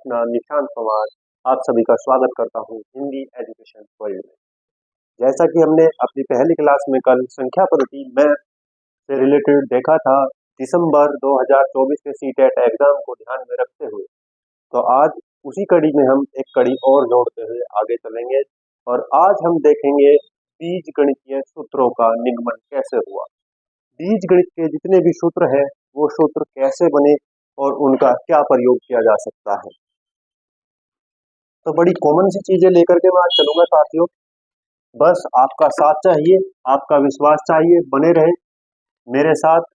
अपना निशांत पवार आप सभी का स्वागत करता हूं हिंदी एजुकेशन वर्ल्ड में। जैसा कि हमने अपनी पहली क्लास में कल संख्या पद्धति मैथ से रिलेटेड देखा था, दिसंबर 2024 के सीटेट एग्जाम को ध्यान में रखते हुए, तो आज उसी कड़ी में हम एक कड़ी और जोड़ते हुए आगे चलेंगे और आज हम देखेंगे बीज गणितीय सूत्रों का निगमन कैसे हुआ। बीज गणित के जितने भी सूत्र हैं वो सूत्र कैसे बने और उनका क्या प्रयोग किया जा सकता है। तो बड़ी कॉमन सी चीजें लेकर के मैं आज चलूंगा साथियों। बस आपका साथ चाहिए, आपका विश्वास चाहिए, बने रहे मेरे साथ।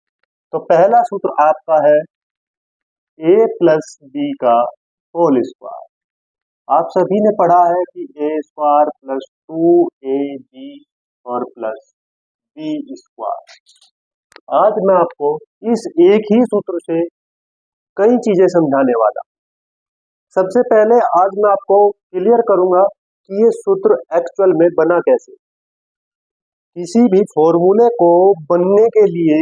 तो पहला सूत्र आपका है a प्लस बी का होल स्क्वायर। आप सभी ने पढ़ा है कि a स्क्वायर प्लस 2ab और प्लस b स्क्वायर। आज मैं आपको इस एक ही सूत्र से कई चीजें समझाने वाला। सबसे पहले आज मैं आपको क्लियर करूंगा कि ये सूत्र एक्चुअल में बना कैसे। किसी भी फॉर्मूले को बनने के लिए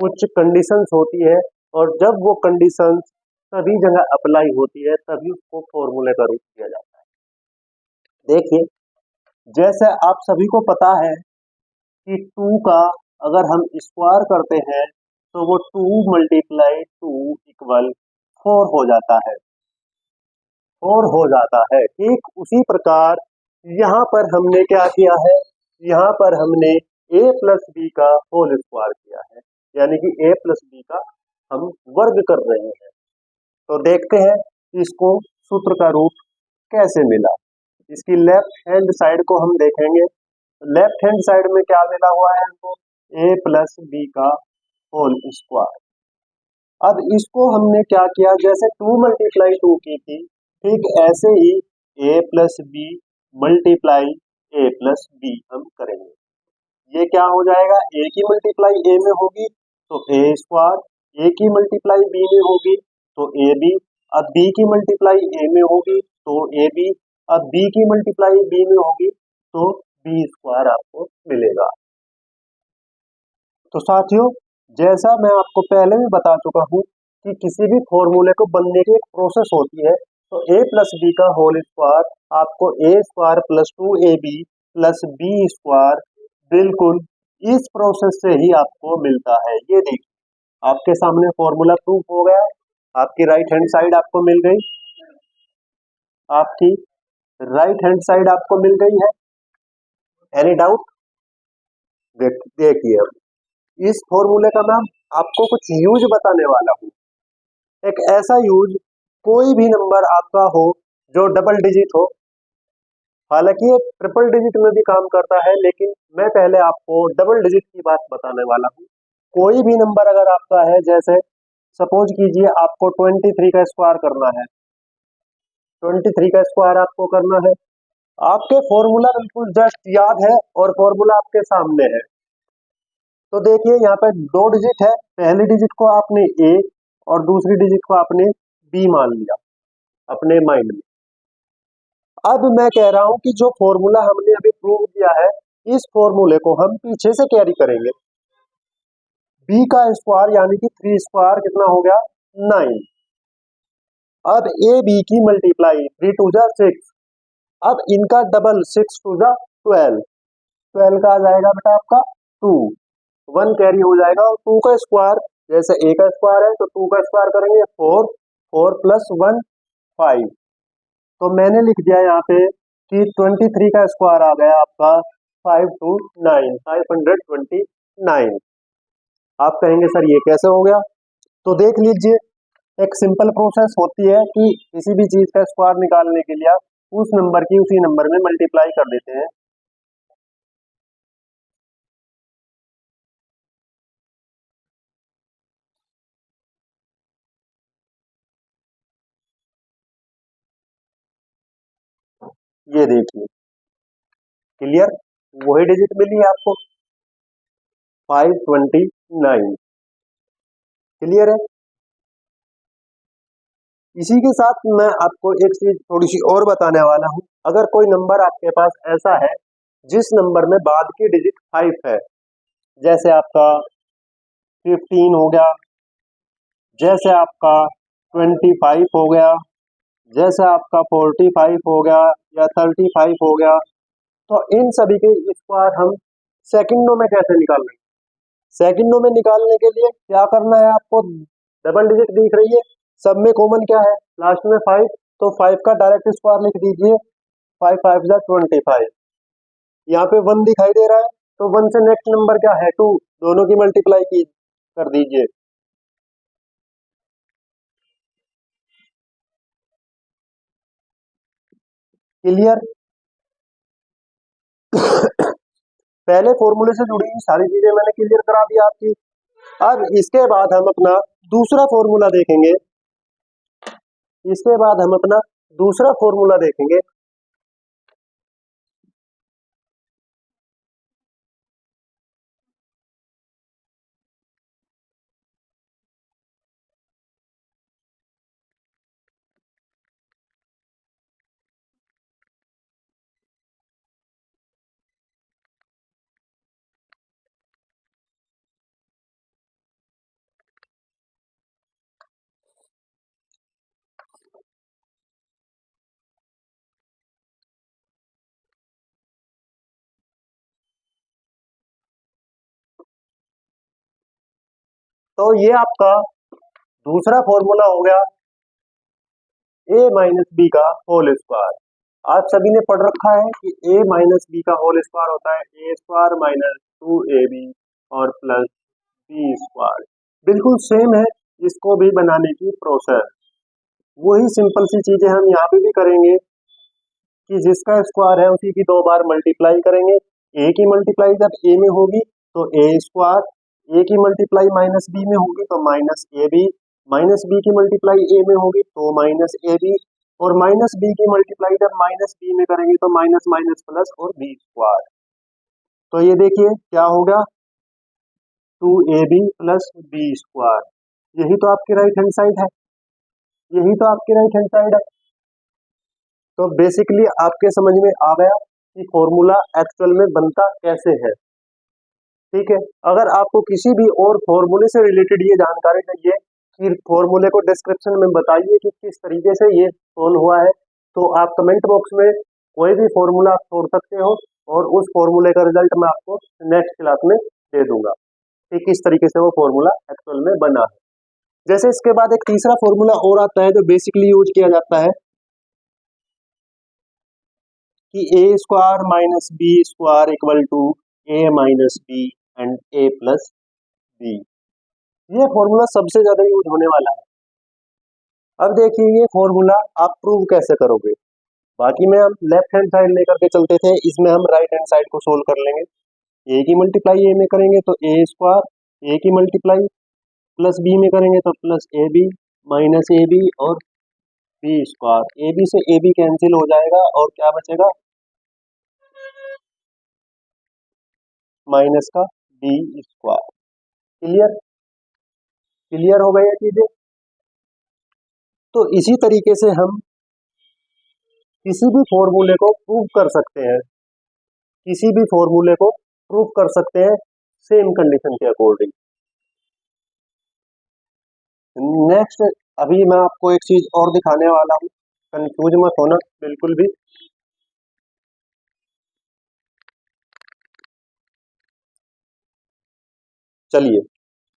कुछ कंडीशंस होती है और जब वो कंडीशंस सभी जगह अप्लाई होती है तभी उसको फॉर्मूले का रूप दिया जाता है। देखिए, जैसे आप सभी को पता है कि 2 का अगर हम स्क्वायर करते हैं तो वो 2 मल्टीप्लाई 2 इक्वल 4 हो जाता है। 4 हो जाता है। ठीक उसी प्रकार यहाँ पर हमने क्या किया है, यहाँ पर हमने a प्लस बी का होल स्क्वायर किया है, यानी कि a प्लस बी का हम वर्ग कर रहे हैं। तो देखते हैं इसको सूत्र का रूप कैसे मिला। इसकी लेफ्ट हैंड साइड को हम देखेंगे। लेफ्ट हैंड साइड में क्या मिला हुआ है हमको, a प्लस बी का होल स्क्वायर। अब इसको हमने क्या किया, जैसे 2 मल्टीप्लाई 2 की थी, ठीक ऐसे ही a plus B multiply a plus B हम करेंगे। ये क्या हो जाएगा, a की मल्टीप्लाई a में होगी तो a स्क्वायर, a की मल्टीप्लाई b में होगी तो ab, अब b की मल्टीप्लाई a में होगी तो ab, अब b की मल्टीप्लाई b में होगी तो b स्क्वायर आपको मिलेगा। तो साथियों, जैसा मैं आपको पहले भी बता चुका हूं कि किसी भी फॉर्मूले को बनने की एक प्रोसेस होती है। तो a प्लस बी का होल स्क्वायर आपको a square plus 2ab plus b square बिल्कुल इस प्रोसेस से ही आपको मिलता है। ये देखिए, आपके सामने फॉर्मूला प्रूफ हो गया है। आपकी राइट हैंड साइड आपको मिल गई, आपकी राइट हैंड साइड आपको मिल गई है। Any doubt? देखिए, इस फॉर्मूले का मैं आपको कुछ यूज बताने वाला हूँ। एक ऐसा यूज, कोई भी नंबर आपका हो जो डबल डिजिट हो, हालांकि ये ट्रिपल डिजिट में भी काम करता है, लेकिन मैं पहले आपको डबल डिजिट की बात बताने वाला हूँ। कोई भी नंबर अगर आपका है, जैसे सपोज कीजिए आपको 23 का स्क्वायर करना है, 23 का स्क्वायर आपको करना है। आपके फॉर्मूला बिल्कुल जस्ट याद है और फॉर्मूला आपके सामने है। तो देखिए, यहाँ पे 2 डिजिट है, पहली डिजिट को आपने a और दूसरी डिजिट को आपने b मान लिया अपने माइंड में। अब मैं कह रहा हूं कि जो फॉर्मूला हमने अभी प्रूव किया है, इस फॉर्मूले को हम पीछे से कैरी करेंगे। b का स्क्वायर यानी कि 3 स्क्वायर कितना हो गया, 9। अब a b की मल्टीप्लाई 3 टू जा 6, अब इनका डबल 6 टू जा 12, 12 का आ जाएगा बेटा आपका 2, 1 कैरी हो जाएगा और 2 का स्क्वायर, जैसे a का स्क्वायर है तो 2 का स्क्वायर करेंगे 4, 4 प्लस 1 5। तो मैंने लिख दिया यहाँ पे कि 23 का स्क्वायर आ गया आपका 529, 529। आप कहेंगे सर ये कैसे हो गया? तो देख लीजिए, एक सिंपल प्रोसेस होती है कि किसी भी चीज का स्क्वायर निकालने के लिए आप उस नंबर की उसी नंबर में मल्टीप्लाई कर देते हैं। ये देखिए, क्लियर, वही डिजिट मिली है आपको 529। क्लियर है? इसी के साथ मैं आपको एक चीज थोड़ी सी और बताने वाला हूं। अगर कोई नंबर आपके पास ऐसा है जिस नंबर में बाद की डिजिट 5 है, जैसे आपका 15 हो गया, जैसे आपका 25 हो गया, जैसे आपका 45 हो गया या 35 हो गया, तो इन सभी के स्क्वायर हम सेकंडों में कैसे निकालेंगे? सेकंडों में निकालने के लिए क्या करना है आपको? डबल डिजिट दिख रही है, सब में कॉमन क्या है? लास्ट में 5, तो 5 का डायरेक्ट स्क्वायर लिख दीजिए। 5 5 जा 25। यहाँ पे 1 दिखाई दे रहा है, तो 1 से नेक्स्ट नंबर क्या है? 2, दोनों की मल्टीप्लाई की कर दीजिए। क्लियर? पहले फॉर्मूले से जुड़ी हुई सारी चीजें मैंने क्लियर करा दी आपकी। अब इसके बाद हम अपना दूसरा फॉर्मूला देखेंगे। इसके बाद हम अपना दूसरा फॉर्मूला देखेंगे। तो ये आपका दूसरा फॉर्मूला हो गया a माइनस बी का होल स्क्वायर। आप सभी ने पढ़ रखा है कि a माइनस बी का होल स्क्वायर होता है ए स्क्वायर माइनस 2ab और प्लस बी स्क्वायर। बिल्कुल सेम है इसको भी बनाने की प्रोसेस। वही सिंपल सी चीजें हम यहाँ पे भी करेंगे कि जिसका स्क्वायर है उसी की 2 बार मल्टीप्लाई करेंगे। ए की मल्टीप्लाई जब ए में होगी तो ए स्क्वायर, ए की मल्टीप्लाई माइनस बी में होगी तो minus A B, minus B की मल्टीप्लाई ए में होगी तो माइनस ए बी, और माइनस बी की मल्टीप्लाई जब माइनस बी में करेंगे तो माइनस माइनस प्लस और बी स्क्वायर। तो ये देखिए क्या हो गया, 2ab प्लस बी स्क्वायर। यही तो आपकी राइट हैंड साइड है, यही तो आपकी राइट हैंड साइड है। तो बेसिकली आपके समझ में आ गया कि फॉर्मूला एक्चुअल में बनता कैसे है। ठीक है, अगर आपको किसी भी और फॉर्मूले से रिलेटेड ये जानकारी चाहिए कि फॉर्मूले को डिस्क्रिप्शन में बताइए कि किस तरीके से ये सोल्व हुआ है, तो आप कमेंट बॉक्स में कोई भी फॉर्मूला आप छोड़ सकते हो और उस फॉर्मूले का रिजल्ट मैं आपको नेक्स्ट क्लास में दे दूंगा कि किस तरीके से वो फॉर्मूला एक्चुअल में बना है। जैसे इसके बाद एक तीसरा फॉर्मूला और आता है जो बेसिकली यूज किया जाता है कि A square minus B square equal to A minus B and A plus B. ये फॉर्मूला सबसे ज्यादा यूज होने वाला है। अब देखिए ये फॉर्मूला आप प्रूव कैसे करोगे। बाकी में हम लेफ्ट हैंड साइड लेकर के चलते थे, इसमें हम राइट हैंड साइड को सोल्व कर लेंगे। ए की मल्टीप्लाई ए में करेंगे तो ए स्क्वायर, ए की मल्टीप्लाई प्लस बी में करेंगे तो plus A B minus A B और बी स्क्वायर। ए बी से ए बी कैंसिल हो जाएगा और क्या बचेगा, माइनस का बी स्क्वायर। क्लियर? क्लियर हो गई ये चीजें? तो इसी तरीके से हम किसी भी फॉर्मूले को प्रूव कर सकते हैं, किसी भी फॉर्मूले को प्रूव कर सकते हैं सेम कंडीशन के अकॉर्डिंग। नेक्स्ट अभी मैं आपको एक चीज और दिखाने वाला हूं, कंफ्यूज मत होना बिल्कुल भी। चलिए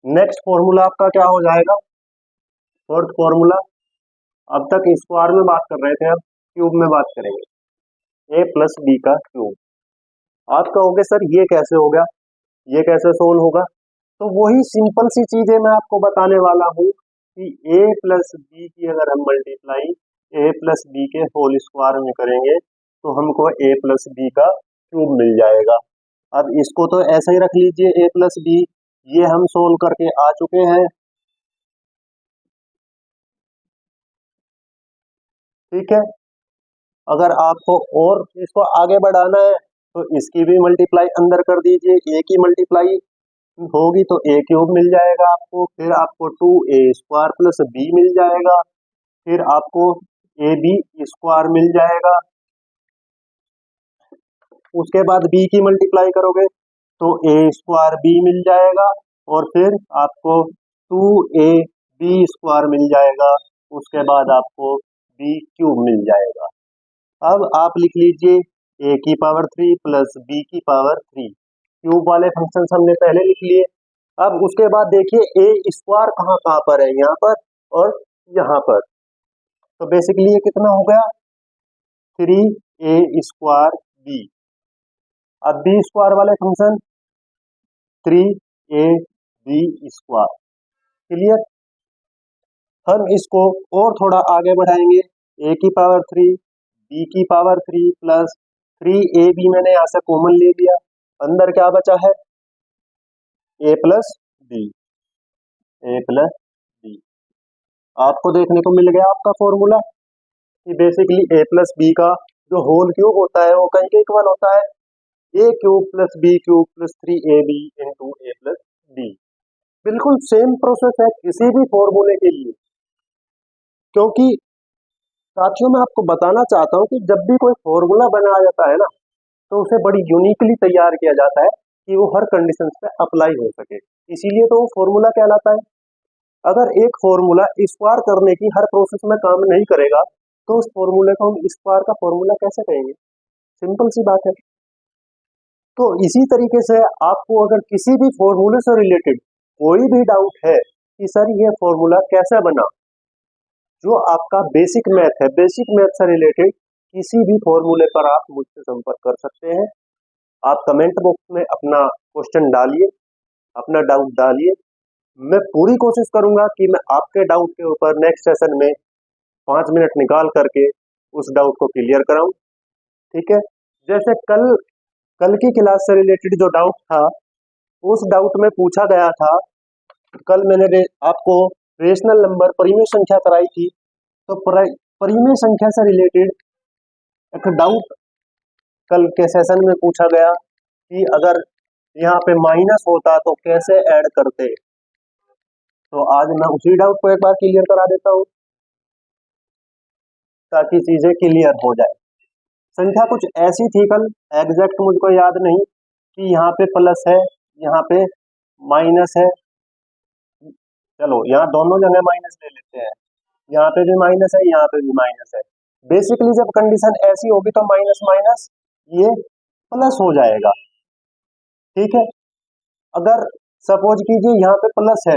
नेक्स्ट फॉर्मूला आपका क्या हो जाएगा, फोर्थ फॉर्मूला। अब तक स्क्वायर में बात कर रहे थे, अब क्यूब में बात करेंगे। ए प्लस बी का क्यूब। आप कहोगे सर ये कैसे हो गया, ये कैसे सोल्व होगा? तो वही सिंपल सी चीजें मैं आपको बताने वाला हूँ कि ए प्लस बी की अगर हम मल्टीप्लाई ए प्लस बी के होल स्क्वायर में करेंगे तो हमको ए प्लस बी का क्यूब मिल जाएगा। अब इसको तो ऐसे ही रख लीजिए ए प्लस बी, ये हम सोल्व करके आ चुके हैं। ठीक है, अगर आपको और इसको आगे बढ़ाना है तो इसकी भी मल्टीप्लाई अंदर कर दीजिए। ए की मल्टीप्लाई होगी तो ए क्यूब मिल जाएगा आपको, फिर आपको 2a² प्लस बी मिल जाएगा, फिर आपको ए बी स्क्वायर मिल जाएगा। उसके बाद बी की मल्टीप्लाई करोगे तो a² बी मिल जाएगा, और फिर आपको 2ab² मिल जाएगा। उसके बाद आपको बी क्यूब मिल जाएगा। अब आप लिख लीजिए ए की पावर 3 प्लस बी की पावर 3। क्यूब वाले फंक्शन हमने पहले लिख लिए। अब उसके बाद देखिए ए स्क्वायर कहाँ कहाँ पर है, यहाँ पर और यहाँ पर। तो बेसिकली ये कितना हो गया 3a स्क्वायर बी। अब बी स्क्वायर वाले फंक्शन 3ab स्क्वायर। क्लियर। हम इसको और थोड़ा आगे बढ़ाएंगे, ए की पावर 3 बी की पावर 3 प्लस 3ab मैंने यहां से कॉमन ले लिया, अंदर क्या बचा है ए प्लस बी। ए प्लस बी आपको देखने को मिल गया आपका फॉर्मूला कि बेसिकली ए प्लस बी का जो होल क्यूब होता है वो कहीं के इक्वल होता है A cube plus B cube plus 3ab into A plus B. बिल्कुल सेम प्रोसेस है किसी भी फॉर्मूले के लिए, क्योंकि साथियों मैं आपको बताना चाहता हूं कि जब भी कोई फॉर्मूला बनाया जाता है ना तो उसे बड़ी यूनिकली तैयार किया जाता है कि वो हर कंडीशन पे अप्लाई हो सके, इसीलिए तो वो फॉर्मूला कहलाता है। अगर एक फॉर्मूला स्क्वायर करने की हर प्रोसेस में काम नहीं करेगा तो उस फॉर्मूले को हम स्क्वायर का फॉर्मूला कैसे कहेंगे? सिंपल सी बात है। तो इसी तरीके से आपको अगर किसी भी फॉर्मूले से रिलेटेड कोई भी डाउट है कि सर ये फॉर्मूला कैसे बना, जो आपका बेसिक मैथ है, बेसिक मैथ से रिलेटेड किसी भी फॉर्मूले पर आप मुझसे संपर्क कर सकते हैं। आप कमेंट बॉक्स में अपना क्वेश्चन डालिए, अपना डाउट डालिए। मैं पूरी कोशिश करूंगा कि मैं आपके डाउट के ऊपर नेक्स्ट सेशन में 5 मिनट निकाल करके उस डाउट को क्लियर कराऊं। ठीक है। जैसे कल की क्लास से रिलेटेड जो डाउट था उस डाउट में पूछा गया था, कल मैंने आपको रेशनल नंबर परिमेय संख्या कराई थी, तो परिमेय संख्या से रिलेटेड एक डाउट कल के सेशन में पूछा गया कि अगर यहाँ पे माइनस होता तो कैसे ऐड करते। तो आज मैं उसी डाउट को एक बार क्लियर करा देता हूँ ताकि चीजें क्लियर हो जाए। संख्या कुछ ऐसी थी कल, एग्जैक्ट मुझको याद नहीं कि यहाँ पे प्लस है यहाँ पे माइनस है, चलो यहाँ दोनों जगह माइनस ले लेते हैं, यहाँ पे भी माइनस है यहाँ पे भी माइनस है। बेसिकली जब कंडीशन ऐसी होगी तो माइनस माइनस ये प्लस हो जाएगा। ठीक है। अगर सपोज कीजिए यहाँ पे प्लस है,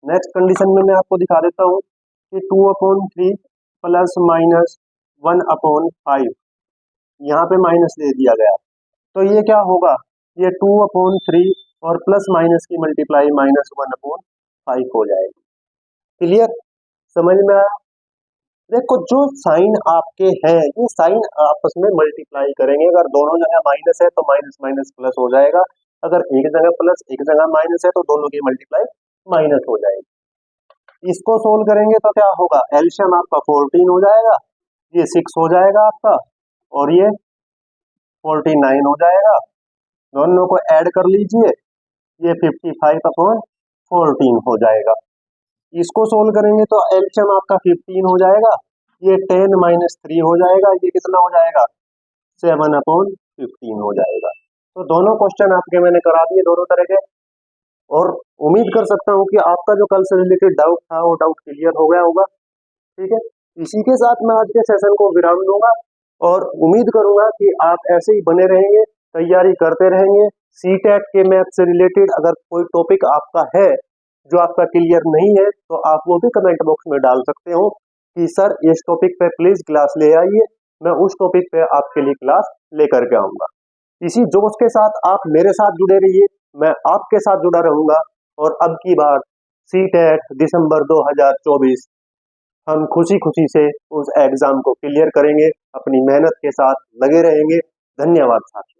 नेक्स्ट कंडीशन में मैं आपको दिखा देता हूँ कि 2/3 प्लस माइनस 1/5, यहाँ पे माइनस दे दिया गया, तो ये क्या होगा, ये 2/3 और प्लस माइनस की मल्टीप्लाई -1/5 हो जाएगी। क्लियर, समझ में आया? देखो जो साइन आपके हैं ये साइन आपस में मल्टीप्लाई करेंगे, अगर दोनों जगह माइनस है तो माइनस माइनस प्लस हो जाएगा, अगर एक जगह प्लस एक जगह माइनस है तो दोनों की मल्टीप्लाई माइनस हो जाएगी। इसको सोल्व करेंगे तो क्या होगा, एलसीएम आपका 14 हो जाएगा, ये 6 हो जाएगा आपका और ये 49 हो जाएगा। दोनों को ऐड कर लीजिए, ये 55/14 हो जाएगा। इसको सोल्व करेंगे तो एलसीएम आपका 15 हो जाएगा, ये 10 - 3 हो जाएगा, ये कितना हो जाएगा 7/15 हो जाएगा। तो दोनों क्वेश्चन आपके मैंने करा दिए दोनों तरह के, और उम्मीद कर सकता हूँ कि आपका जो कल से रिलेटेड डाउट था वो डाउट क्लियर हो गया होगा। ठीक है। इसी के साथ मैं आज के सेशन को विराम दूंगा और उम्मीद करूंगा कि आप ऐसे ही बने रहेंगे, तैयारी करते रहेंगे। सीटेट के मैथ से रिलेटेड अगर कोई टॉपिक आपका है जो आपका क्लियर नहीं है तो आप वो भी कमेंट बॉक्स में डाल सकते हो कि सर इस टॉपिक पे प्लीज क्लास ले आइए, मैं उस टॉपिक पे आपके लिए क्लास लेकर के आऊंगा। इसी जोश के साथ आप मेरे साथ जुड़े रहिए, मैं आपके साथ जुड़ा रहूंगा और अब की बार सीटेट दिसंबर 2024 हम खुशी खुशी से उस एग्जाम को क्लियर करेंगे, अपनी मेहनत के साथ लगे रहेंगे। धन्यवाद साथियों।